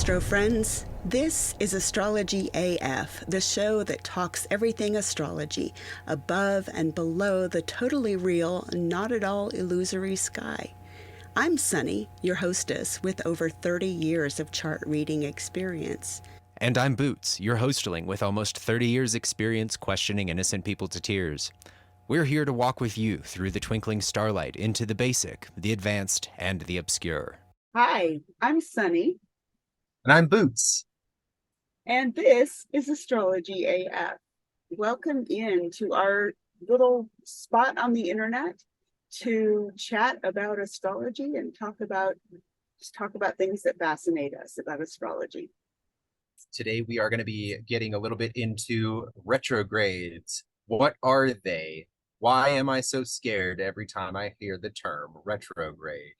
astro friends. This is Astrology AF, the show that talks everything astrology, above and below the totally real, not at all illusory sky. I'm Sunny, your hostess with over 30 years of chart reading experience. And I'm Boots, your hostling with almost 30 years experience questioning innocent people to tears. We're here to walk with you through the twinkling starlight into the basic, the advanced, and the obscure. Hi, I'm Sunny. And I'm Boots. And this is Astrology AF. Welcome in to our little spot on the internet to chat about astrology and talk about things that fascinate us about astrology. Today we are going to be getting a little bit into retrogrades. What are they? Why am I so scared every time I hear the term retrograde?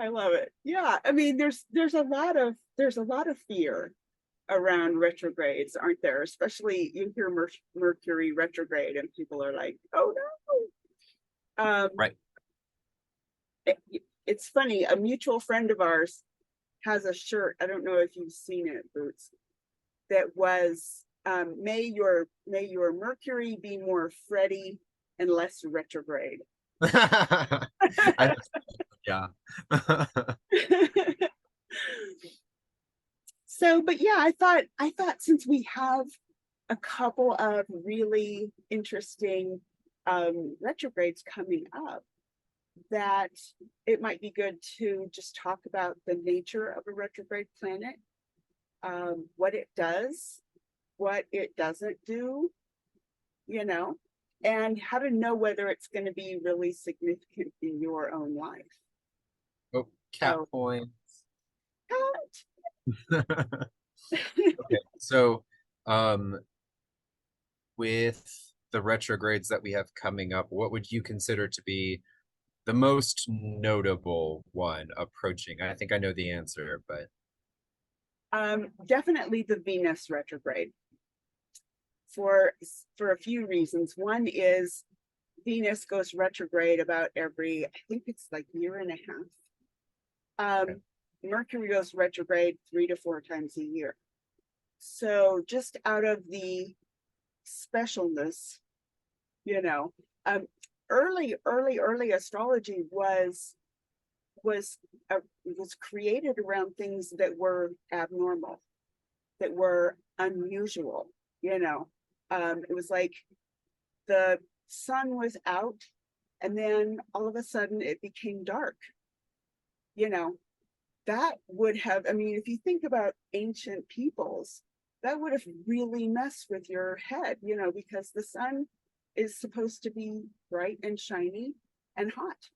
I love it. Yeah, I mean, there's a lot of fear around retrogrades, aren't there? Especially you hear Mercury retrograde, and people are like, "Oh no!" Right. It's funny. A mutual friend of ours has a shirt. I don't know if you've seen it, Boots. That was, "May your Mercury be more Freddy and less retrograde." Yeah. So, but yeah, I thought since we have a couple of really interesting retrogrades coming up, that it might be good to just talk about the nature of a retrograde planet, what it does, what it doesn't do, and how to know whether it's going to be really significant in your own life. Oh, cat points. Okay, so with the retrogrades that we have coming up, what would you consider to be the most notable one approaching? I think I know the answer, but definitely the Venus retrograde, for a few reasons. One is Venus goes retrograde about every, I think it's like year and a half. Okay. Mercury goes retrograde 3 to 4 times a year. So just out of the specialness, early astrology was created around things that were abnormal, that were unusual. It was like the sun was out, and then all of a sudden it became dark. That would have, I mean, if you think about ancient peoples, that would have really messed with your head, because the sun is supposed to be bright and shiny and hot,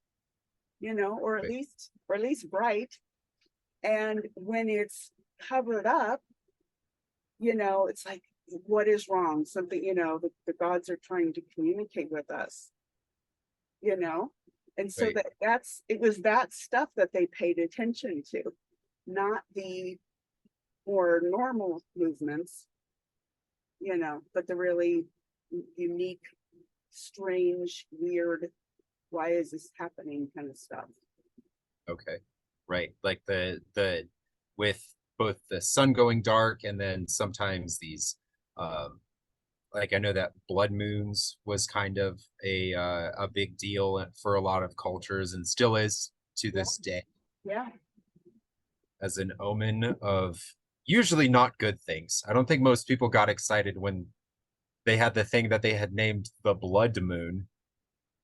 or at least bright. And when it's covered up, it's like, what is wrong? Something, the gods are trying to communicate with us, and so Right. it was that stuff that they paid attention to, not the more normal movements, but the really unique, strange, weird, why is this happening kind of stuff. Okay, right. Like the with both the sun going dark and then sometimes these like I know that blood moons was kind of a big deal for a lot of cultures and still is to this day, Yeah. as an omen of usually not good things. I don't think most people got excited when they had the thing that they had named the blood moon.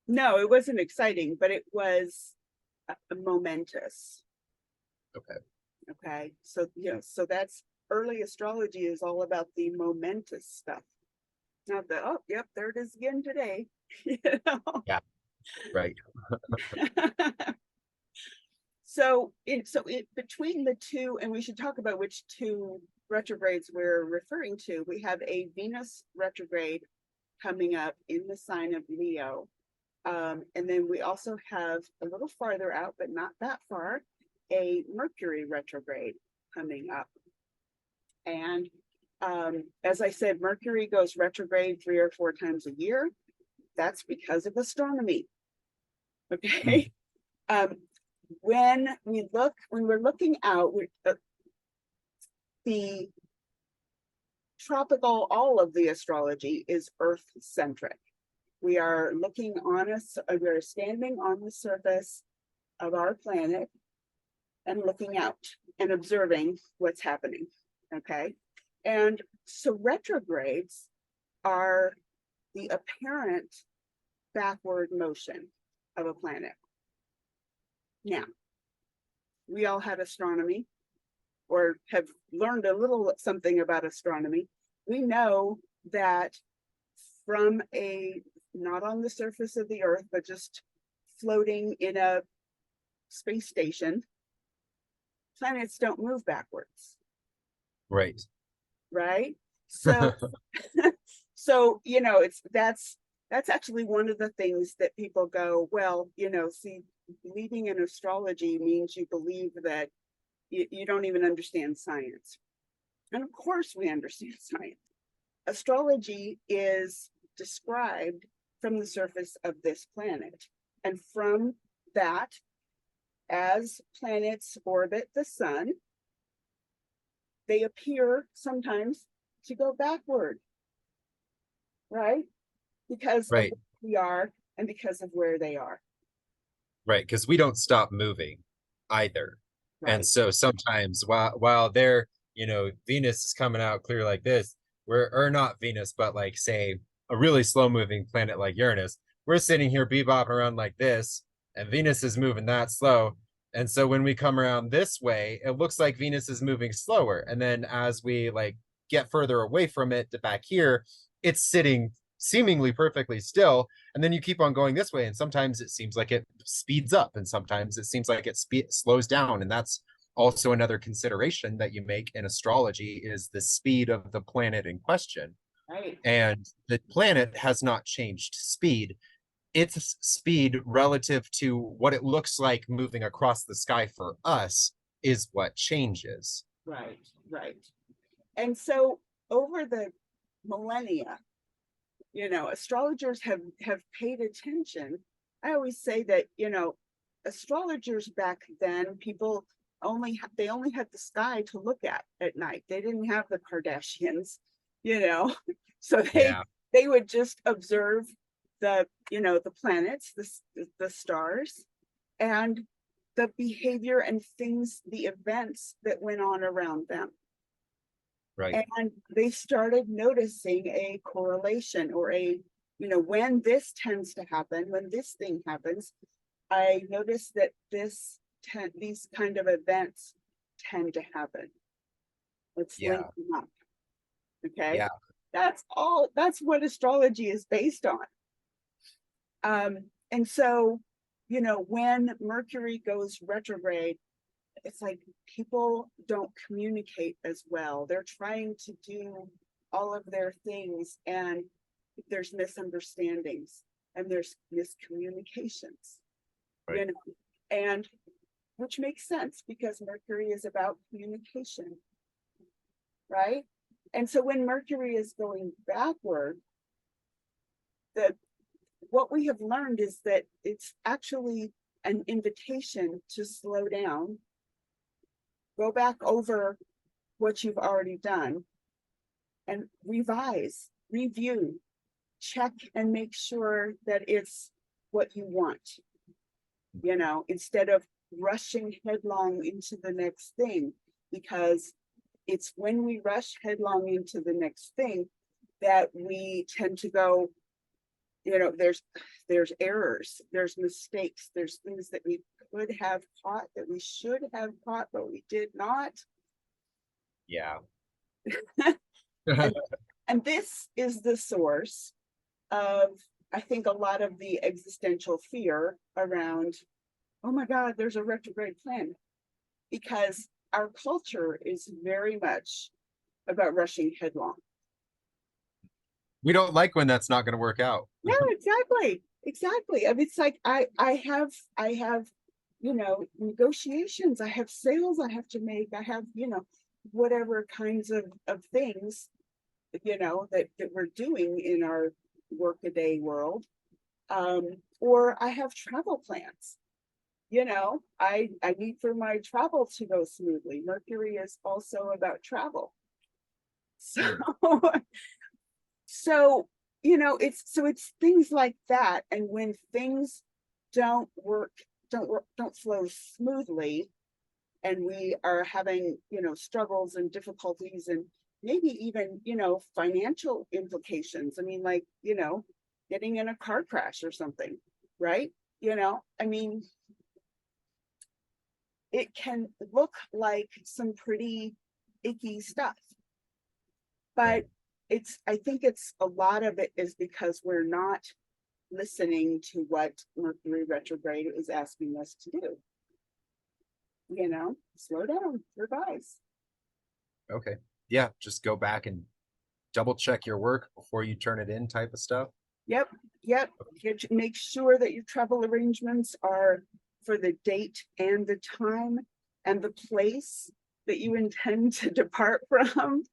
No, it wasn't exciting, but it was momentous. Okay. So, so that's early astrology is all about the momentous stuff. Not the, oh, yep, there it is again today. Yeah, right. So between the two, and we should talk about which two retrogrades we're referring to. We have a Venus retrograde coming up in the sign of Leo. And then we also have a little farther out, but not that far, a Mercury retrograde coming up. And as I said, Mercury goes retrograde 3 or 4 times a year. That's because of astronomy. Okay. when we're looking out, the tropical, all of the astrology is Earth centric. We are looking on us, we're standing on the surface of our planet and looking out and observing what's happening. Okay. And so retrogrades are the apparent backward motion of a planet. Now, we all had astronomy or have learned a little something about astronomy. We know that from a, not on the surface of the Earth, but just floating in a space station, planets don't move backwards. Right. Right. So, so, you know, that's actually one of the things that people go, well, you know, see, believing in astrology means you believe that you don't even understand science. And of course we understand science. Astrology is described from the surface of this planet. And from that, as planets orbit the sun, they appear sometimes to go backward, right? Because Right. of who we are and because of where they are. Right. Because we don't stop moving either. Right. And so sometimes while they're, you know, Venus is coming out clear like this, or not Venus, but like say a really slow moving planet like Uranus, we're sitting here bebopping around like this, and Venus is moving that slow. And so when we come around this way, it looks like Venus is moving slower. And then as we like get further away from it to back here, it's sitting seemingly perfectly still. And then you keep on going this way, and sometimes it seems like it speeds up, and sometimes it seems like it slows down. And that's also another consideration that you make in astrology, is the speed of the planet in question. Right. And the planet has not changed speed. Its speed relative to what it looks like moving across the sky for us is what changes. Right. Right. And so over the millennia, you know, astrologers have paid attention. I always say that, you know, astrologers back then, people they only had the sky to look at night. They didn't have the Kardashians, you know. So Yeah. they would just observe the, you know, the planets, the stars, and the behavior and things, the events that went on around them. Right. And they started noticing a correlation, or a, you know, when this tends to happen, when this thing happens, I noticed that these kind of events tend to happen. Let's link Yeah. them up. Okay. Yeah. That's what astrology is based on. And so, you know, when Mercury goes retrograde, it's like people don't communicate as well. They're trying to do all of their things, and there's misunderstandings and there's miscommunications, Right. you know, and which makes sense because Mercury is about communication, right? And so when Mercury is going backward, what we have learned is that it's actually an invitation to slow down, go back over what you've already done, and revise, review, check, and make sure that it's what you want, you know, instead of rushing headlong into the next thing. Because it's when we rush headlong into the next thing that we tend to go, you know, there's errors, there's mistakes, there's things that we could have caught, that we should have caught, but we did not. Yeah. And this is the source of, I think, a lot of the existential fear around, oh my God, there's a retrograde planet. Because our culture is very much about rushing headlong. We don't like when that's not going to work out. Yeah, exactly. I mean, it's like I have, you know, negotiations, I have sales I have to make, I have, you know, whatever kinds of things, you know, that we're doing in our workaday world. Or I have travel plans, you know, I need for my travel to go smoothly. Mercury is also about travel. So, so, it's things like that. And when things don't work, don't flow smoothly, and we are having, struggles and difficulties, and maybe even, financial implications. I mean, like, getting in a car crash or something, right? I mean, it can look like some pretty icky stuff, but I think it's a lot of it is because we're not listening to what Mercury retrograde is asking us to do. Slow down, revise. Okay. Yeah, just go back and double check your work before you turn it in, type of stuff. Yep. Make sure that your travel arrangements are for the date and the time and the place that you intend to depart from.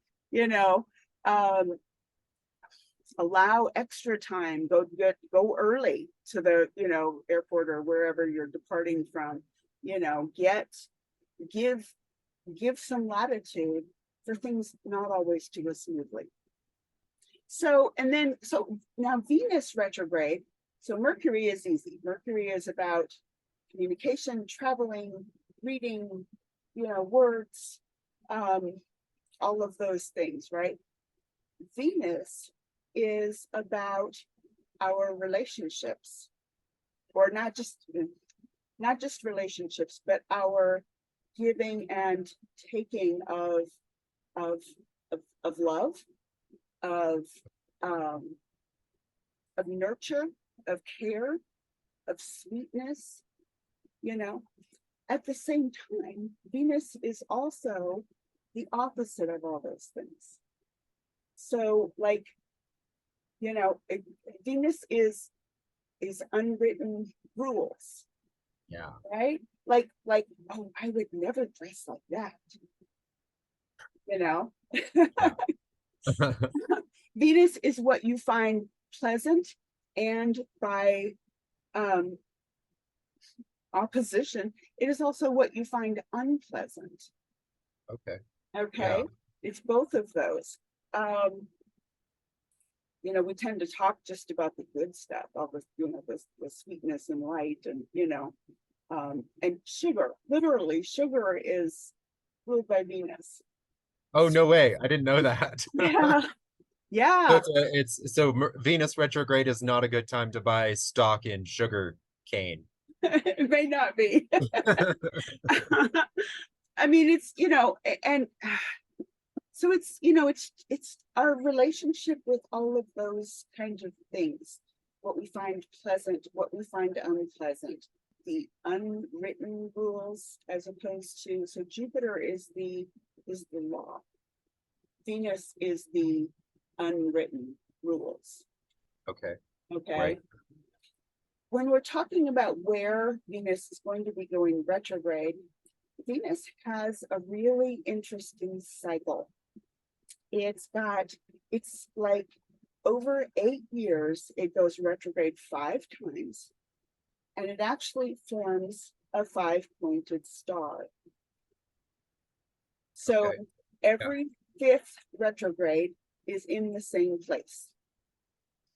Allow extra time. Go early to the airport or wherever you're departing from. Give some latitude for things not always to go smoothly. So now Venus retrograde. So Mercury is easy. Mercury is about communication, traveling, reading, words, all of those things, right? Venus is about our relationships, or not just relationships, but our giving and taking of love, of nurture, of care, of sweetness. At the same time, Venus is also the opposite of all those things. So, like, Venus is unwritten rules. Yeah. Right? Like, oh, I would never dress like that. Yeah. Venus is what you find pleasant, and by opposition, it is also what you find unpleasant. Okay. Okay. Yeah. It's both of those. We tend to talk just about the good stuff, all the, the sweetness and light, and, and sugar. Literally, sugar is ruled by Venus. Oh, no way. I didn't know that. Yeah. Yeah. So Venus retrograde is not a good time to buy stock in sugar cane. It may not be. I mean, it's, and so it's, it's our relationship with all of those kinds of things, what we find pleasant, what we find unpleasant, the unwritten rules, as opposed to, so Jupiter is the law. Venus is the unwritten rules. Okay. Right. When we're talking about where Venus is going to be going retrograde, Venus has a really interesting cycle. It's like over 8 years, it goes retrograde 5 times, and it actually forms a 5-pointed star. So every 5th retrograde is in the same place.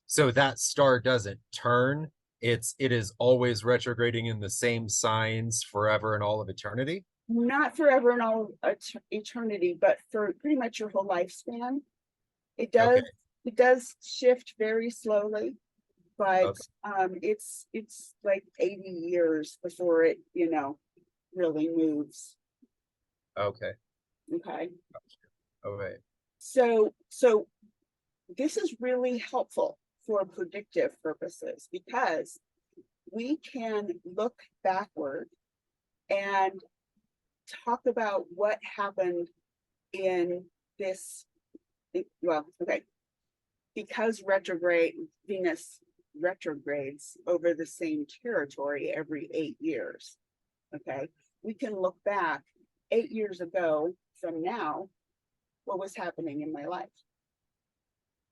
So that star doesn't turn. It is always retrograding in the same signs forever and all of eternity. Not forever and all eternity, but for pretty much your whole lifespan. It does shift very slowly, but it's like 80 years before it, really moves. Okay. All right. So this is really helpful for predictive purposes, because we can look backward and talk about what happened in this, because Venus retrogrades over the same territory every 8 years. We can look back 8 years ago from now, what was happening in my life.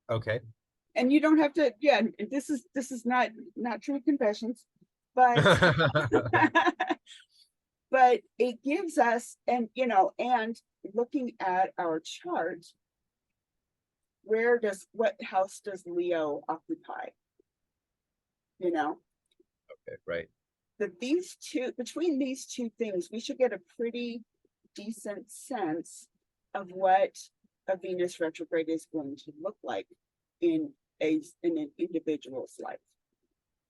Okay. And you don't have to, this is not true confessions, but but it gives us, and and looking at our chart, what house does Leo occupy? Okay, right. That between these two things, we should get a pretty decent sense of what a Venus retrograde is going to look like in an individual's life.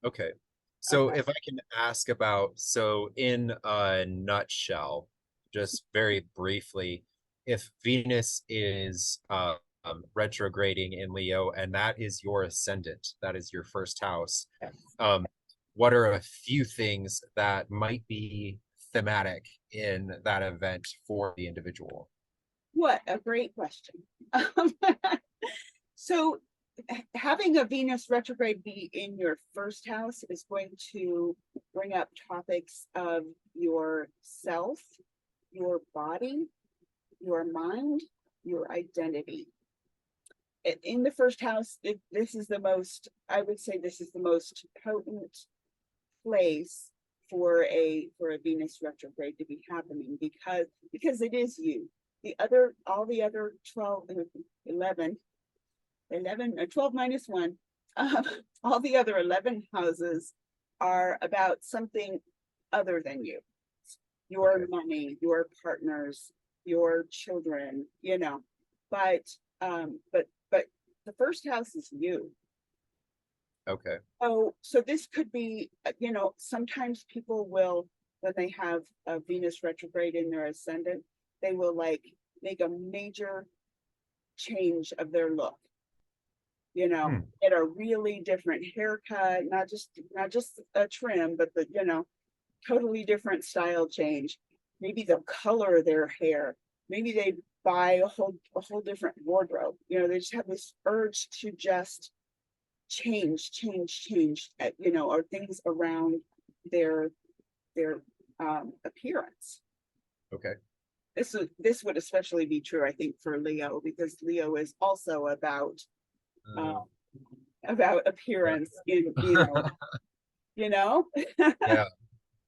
Okay. So Okay. if I can ask about, so in a nutshell, just very briefly, if Venus is retrograding in Leo and that is your ascendant, that is your first house, Yes. what are a few things that might be thematic in that event for the individual? What a great question. So having a Venus retrograde be in your first house is going to bring up topics of yourself, your body, your mind, your identity. In the first house, this is the most, I would say this is the most potent place for a Venus retrograde to be happening, because it is you. All the other 12, 11, 12 minus 1, all the other 11 houses are about something other than you. Your Okay. money, your partners, your children, but the first house is you. Okay. So this could be, sometimes people will, when they have a Venus retrograde in their ascendant, they will like make a major change of their look. Get a really different haircut, not just a trim, but totally different style change. Maybe the color of their hair. Maybe they buy a whole different wardrobe. They just have this urge to just change, or things around their appearance. Okay. This would especially be true, I think, for Leo, because Leo is also about appearance in Yeah.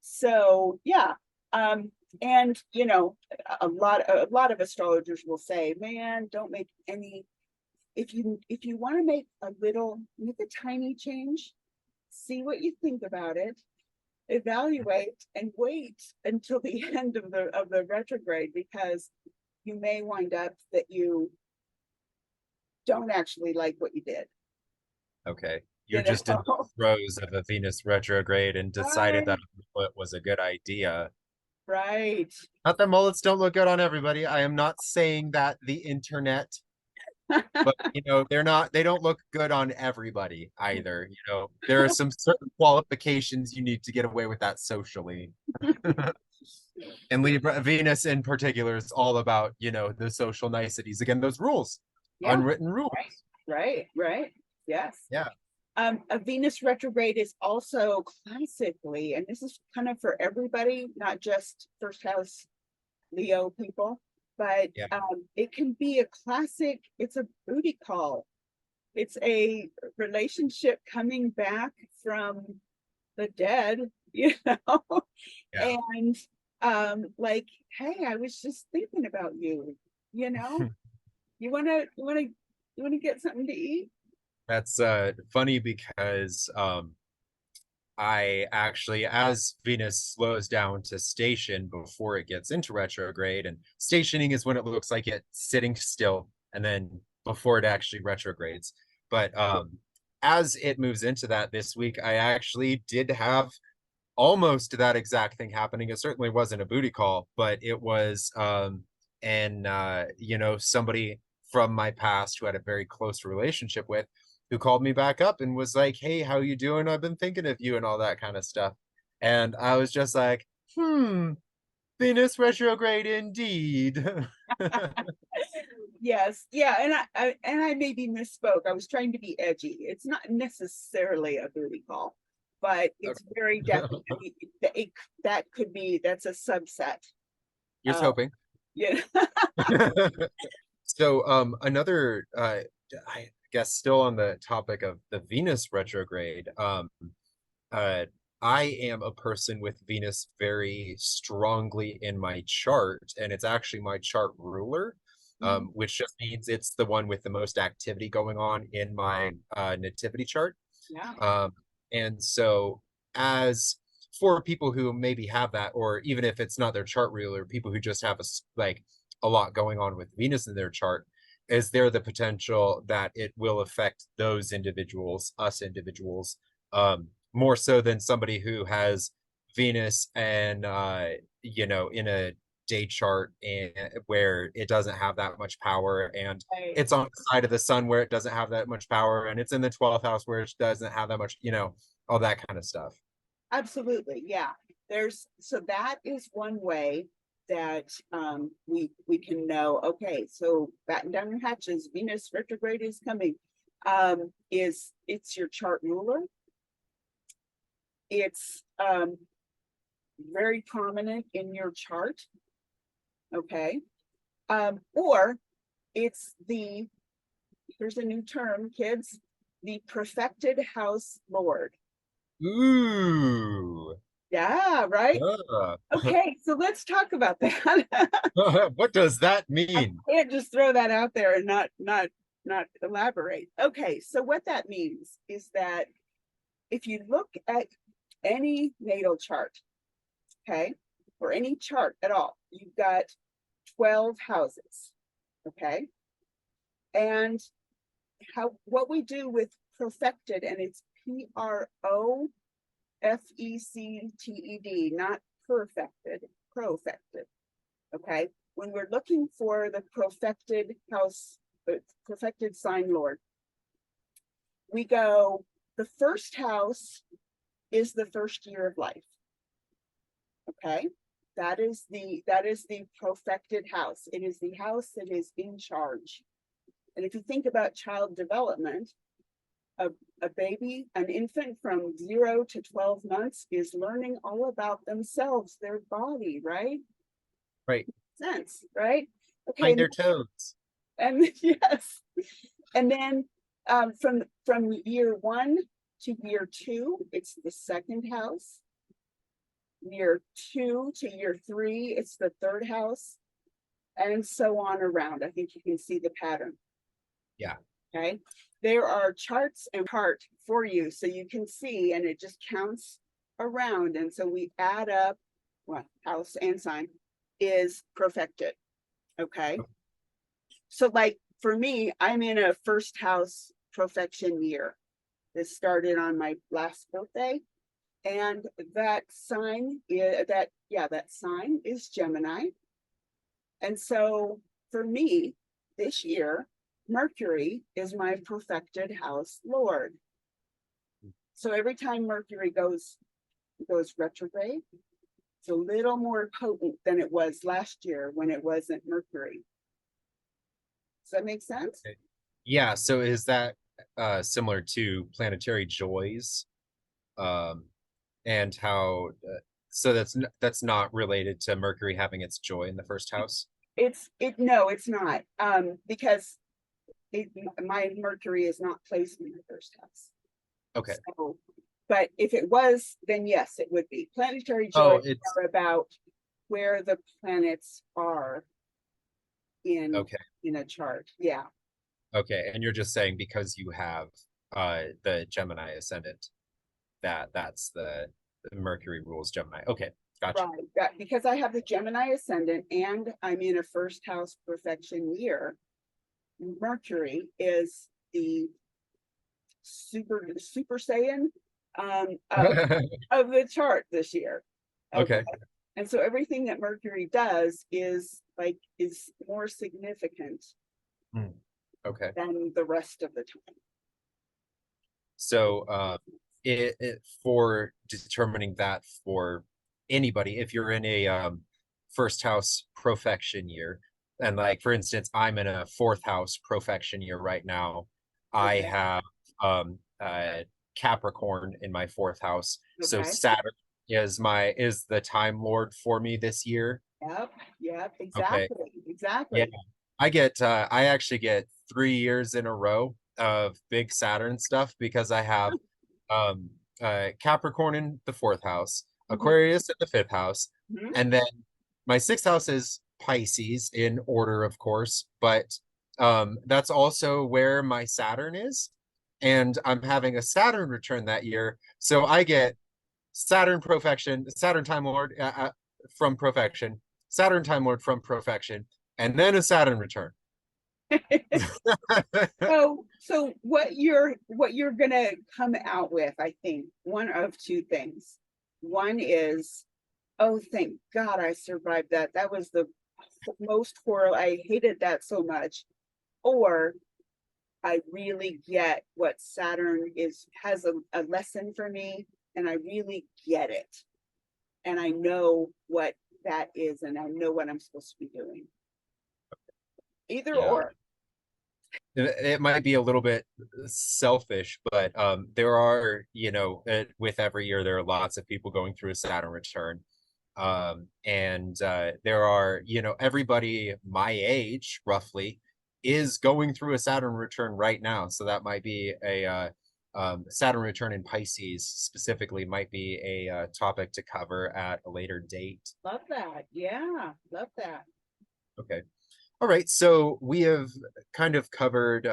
So yeah. And a lot of astrologers will say, man, don't make any, if you want to make a tiny change, see what you think about it, evaluate, and wait until the end of the retrograde, because you may wind up that you don't actually like what you did. Okay. You're just in the throes of a Venus retrograde and decided that it was a good idea. Right. Not that mullets don't look good on everybody. I am not saying that the internet, but they don't look good on everybody either. There are some certain qualifications you need to get away with that socially. And Libra Venus in particular is all about, the social niceties. Again, those rules, Yeah. unwritten rules. Right. Yes. Yeah. A Venus retrograde is also classically, and this is kind of for everybody, not just first house Leo people, but Yeah. it can be a classic. It's a booty call. It's a relationship coming back from the dead, Yeah. and like, hey, I was just thinking about you. You wanna get something to eat? That's funny because I actually, as Venus slows down to station before it gets into retrograde, and stationing is when it looks like it's sitting still, and then before it actually retrogrades. But as it moves into that this week, I actually did have almost that exact thing happening. It certainly wasn't a booty call, but it was somebody from my past who had a very close relationship with, who called me back up and was like, hey, how you doing? I've been thinking of you and all that kind of stuff. And I was just like, Venus retrograde indeed. Yes, yeah, and I maybe misspoke. I was trying to be edgy. It's not necessarily a booty call, but it's very definitely that's a subset. Here's hoping. Yeah. So another I guess still on the topic of the Venus retrograde, I am a person with Venus very strongly in my chart, and it's actually my chart ruler, which just means it's the one with the most activity going on in my nativity chart. Yeah. And so, as for people who maybe have that, or even if it's not their chart ruler, people who just have like a lot going on with Venus in their chart, is there the potential that it will affect those individuals, us individuals, more so than somebody who has Venus and in a day chart and where it doesn't have that much power, and Right. it's on the side of the sun where it doesn't have that much power, and it's in the 12th house where it doesn't have that much, all that kind of stuff. Absolutely, yeah. So that is one way that we can know, okay, so batten down your hatches, Venus retrograde is coming. It's your chart ruler. It's very prominent in your chart, okay? Or it's here's a new term, kids, the perfected house lord. Ooh. Yeah, right? Yeah. Okay, so let's talk about that. What does that I mean? can't just throw that out there and not elaborate. Okay, so what that means is that if you look at any natal chart, okay, or any chart at all, you've got 12 houses, okay? And what we do with profected, and it's PROFECTED, not perfected, profected. Okay. When we're looking for the profected house, perfected sign lord, we go, the first house is the first year of life. Okay. That is the profected house. It is the house that is in charge. And if you think about child development, a baby, an infant from 0 to 12 months is learning all about themselves, their body, right? Right. Sense, right? Okay. Find their toes. And yes. And then from year 1 to year 2, it's the second house. Year 2 to year 3, it's the third house. And so on around. I think you can see the pattern. Yeah. Okay. There are charts and chart for you so you can see, and it just counts around. And so we add up, well, house and sign is perfected. Okay. So like for me, I'm in a first house perfection year. This started on my last birthday. And that sign is that sign is Gemini. And so for me this year, Mercury is my perfected house lord. So every time Mercury goes retrograde, it's a little more potent than it was last year when it wasn't Mercury. Does that make sense? Okay. Yeah. So is that similar to planetary joys? And how so that's not related to Mercury having its joy in the first house? No, it's not. Because my Mercury is not placed in the first house. Okay. So, but if it was, then yes, it would be. Planetary Oh, joys are about where the planets are in a chart. Yeah. Okay. And you're just saying because you have the Gemini ascendant, that's the Mercury rules Gemini. Okay, gotcha. Right. Because I have the Gemini ascendant and I'm in a first house perfection year. Mercury is the super Saiyan of the chart this year. Okay. And so everything that Mercury does is more significant okay than the rest of the time. So for determining that for anybody, if you're in a first house profection year, and like for instance, I'm in a fourth house profection year right now. I have Capricorn in my fourth house. So Saturn is the time lord for me this year. Yep, exactly. Yeah, I actually get 3 years in a row of big Saturn stuff because I have Capricorn in the 4th house, Mhm. Aquarius in the 5th house, Mhm. and then my 6th house is Pisces in order, of course, but that's also where my Saturn is. And I'm having a Saturn return that year. So I get Saturn profection, Saturn Time Lord from profection, Saturn Time Lord from profection, and then a Saturn return. So what you're gonna come out with, I think, one of two things. One is, oh, thank God I survived that. That was the most horrible. I hated that so much. Or I really get what Saturn has a lesson for me, and I really get it. And I know what that is, and I know what I'm supposed to be doing. Either Yeah. or. It might be a little bit selfish, but there are, with every year, there are lots of people going through a Saturn return. And there are, everybody my age, roughly, is going through a Saturn return right now. So that might be a Saturn return in Pisces specifically might be a topic to cover at a later date. Love that. Yeah, love that. Okay. All right, so we have kind of covered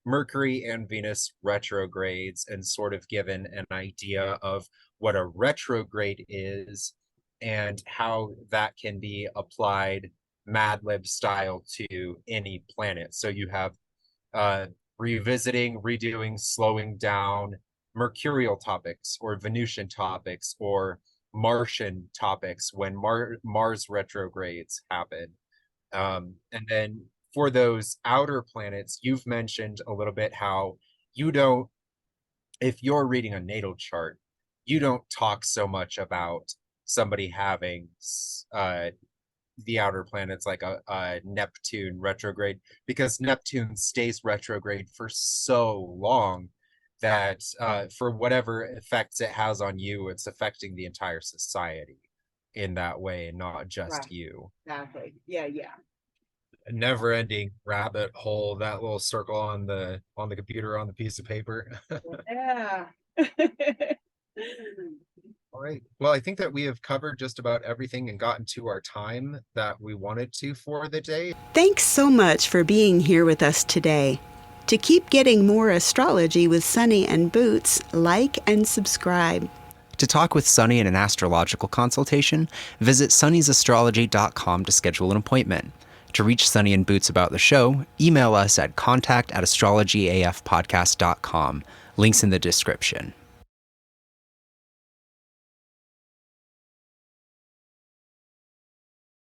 Mercury and Venus retrogrades and sort of given an idea of what a retrograde is and how that can be applied Mad Lib style to any planet. So you have revisiting, redoing, slowing down Mercurial topics or Venusian topics or Martian topics when Mars retrogrades happen. And then for those outer planets, you've mentioned a little bit how you don't, if you're reading a natal chart, you don't talk so much about somebody having the outer planets like a Neptune retrograde, because Neptune stays retrograde for so long that for whatever effects it has on you, it's affecting the entire society in that way and not just Right. you. Exactly. Yeah, yeah. A never-ending rabbit hole, that little circle on the computer on the piece of paper. Yeah. All right, well, I think that we have covered just about everything and gotten to our time that we wanted to for the day. Thanks so much for being here with us today. To keep getting more astrology with Sunny and Boots, like and subscribe. To talk with Sunny in an astrological consultation, visit sunnysastrology.com to schedule an appointment. To reach Sunny and Boots about the show, email us at contact@astrologyafpodcast.com. Links in the description.